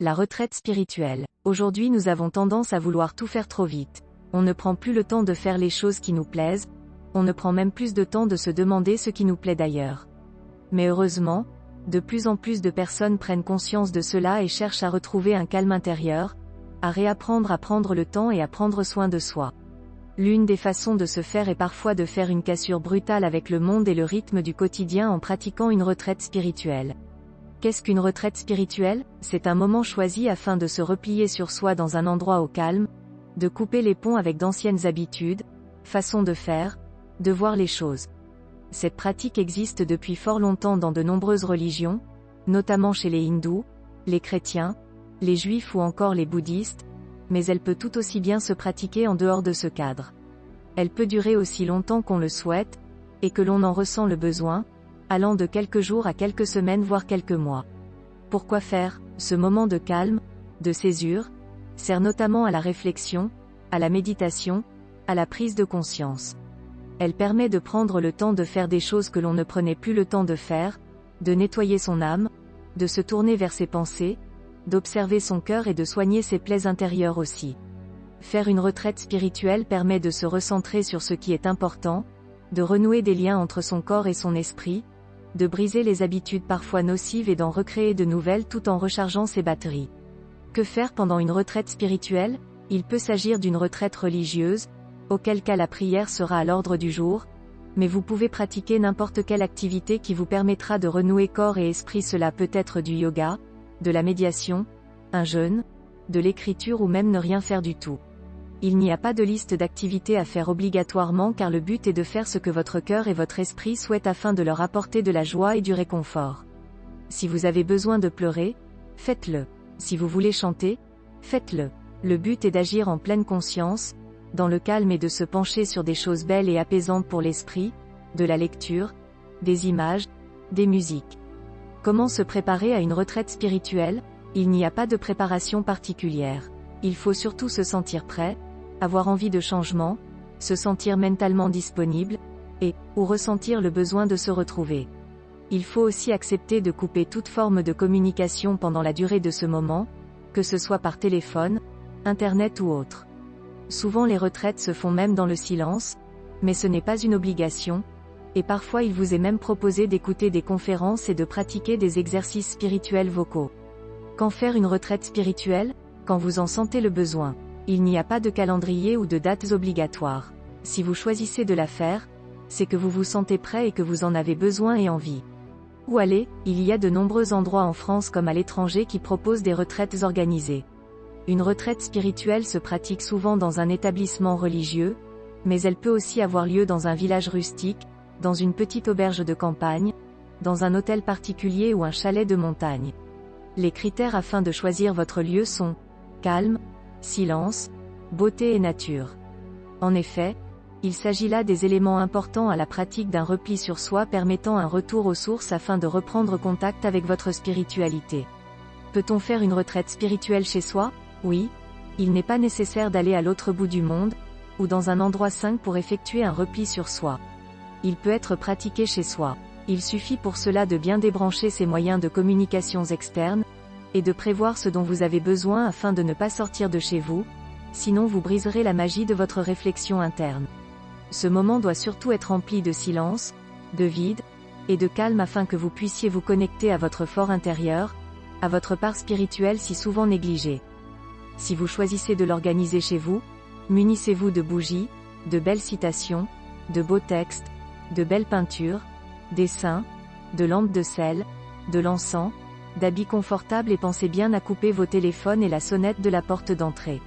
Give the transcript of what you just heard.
La retraite spirituelle. Aujourd'hui nous avons tendance à vouloir tout faire trop vite. On ne prend plus le temps de faire les choses qui nous plaisent, on ne prend même plus de temps de se demander ce qui nous plaît d'ailleurs. Mais heureusement, de plus en plus de personnes prennent conscience de cela et cherchent à retrouver un calme intérieur, à réapprendre à prendre le temps et à prendre soin de soi. L'une des façons de se faire est parfois de faire une cassure brutale avec le monde et le rythme du quotidien en pratiquant une retraite spirituelle. Qu'est-ce qu'une retraite spirituelle? C'est un moment choisi afin de se replier sur soi dans un endroit au calme, de couper les ponts avec d'anciennes habitudes, façons de faire, de voir les choses. Cette pratique existe depuis fort longtemps dans de nombreuses religions, notamment chez les hindous, les chrétiens, les juifs ou encore les bouddhistes, mais elle peut tout aussi bien se pratiquer en dehors de ce cadre. Elle peut durer aussi longtemps qu'on le souhaite, et que l'on en ressent le besoin, allant de quelques jours à quelques semaines voire quelques mois. Pourquoi faire? Ce moment de calme, de césure, sert notamment à la réflexion, à la méditation, à la prise de conscience. Elle permet de prendre le temps de faire des choses que l'on ne prenait plus le temps de faire, de nettoyer son âme, de se tourner vers ses pensées, d'observer son cœur et de soigner ses plaies intérieures aussi. Faire une retraite spirituelle permet de se recentrer sur ce qui est important, de renouer des liens entre son corps et son esprit, de briser les habitudes parfois nocives et d'en recréer de nouvelles tout en rechargeant ses batteries. Que faire pendant une retraite spirituelle? Il peut s'agir d'une retraite religieuse, auquel cas la prière sera à l'ordre du jour, mais vous pouvez pratiquer n'importe quelle activité qui vous permettra de renouer corps et esprit. Cela peut être du yoga, de la médiation, un jeûne, de l'écriture ou même ne rien faire du tout. Il n'y a pas de liste d'activités à faire obligatoirement car le but est de faire ce que votre cœur et votre esprit souhaitent afin de leur apporter de la joie et du réconfort. Si vous avez besoin de pleurer, faites-le. Si vous voulez chanter, faites-le. Le but est d'agir en pleine conscience, dans le calme et de se pencher sur des choses belles et apaisantes pour l'esprit, de la lecture, des images, des musiques. Comment se préparer à une retraite spirituelle? Il n'y a pas de préparation particulière. Il faut surtout se sentir prêt, avoir envie de changement, se sentir mentalement disponible, ou ressentir le besoin de se retrouver. Il faut aussi accepter de couper toute forme de communication pendant la durée de ce moment, que ce soit par téléphone, internet ou autre. Souvent les retraites se font même dans le silence, mais ce n'est pas une obligation, et parfois il vous est même proposé d'écouter des conférences et de pratiquer des exercices spirituels vocaux. Quand faire une retraite spirituelle? Quand vous en sentez le besoin. Il n'y a pas de calendrier ou de dates obligatoires. Si vous choisissez de la faire, c'est que vous vous sentez prêt et que vous en avez besoin et envie. Où aller? Il y a de nombreux endroits en France comme à l'étranger qui proposent des retraites organisées. Une retraite spirituelle se pratique souvent dans un établissement religieux, mais elle peut aussi avoir lieu dans un village rustique, dans une petite auberge de campagne, dans un hôtel particulier ou un chalet de montagne. Les critères afin de choisir votre lieu sont calme, silence, beauté et nature. En effet, il s'agit là des éléments importants à la pratique d'un repli sur soi permettant un retour aux sources afin de reprendre contact avec votre spiritualité. Peut-on faire une retraite spirituelle chez soi? Oui. Il n'est pas nécessaire d'aller à l'autre bout du monde, ou dans un endroit sain pour effectuer un repli sur soi. Il peut être pratiqué chez soi. Il suffit pour cela de bien débrancher ses moyens de communication externes, et de prévoir ce dont vous avez besoin afin de ne pas sortir de chez vous, sinon vous briserez la magie de votre réflexion interne. Ce moment doit surtout être rempli de silence, de vide, et de calme afin que vous puissiez vous connecter à votre fort intérieur, à votre part spirituelle si souvent négligée. Si vous choisissez de l'organiser chez vous, munissez-vous de bougies, de belles citations, de beaux textes, de belles peintures, dessins, de lampes de sel, de l'encens, d'habits confortables et pensez bien à couper vos téléphones et la sonnette de la porte d'entrée.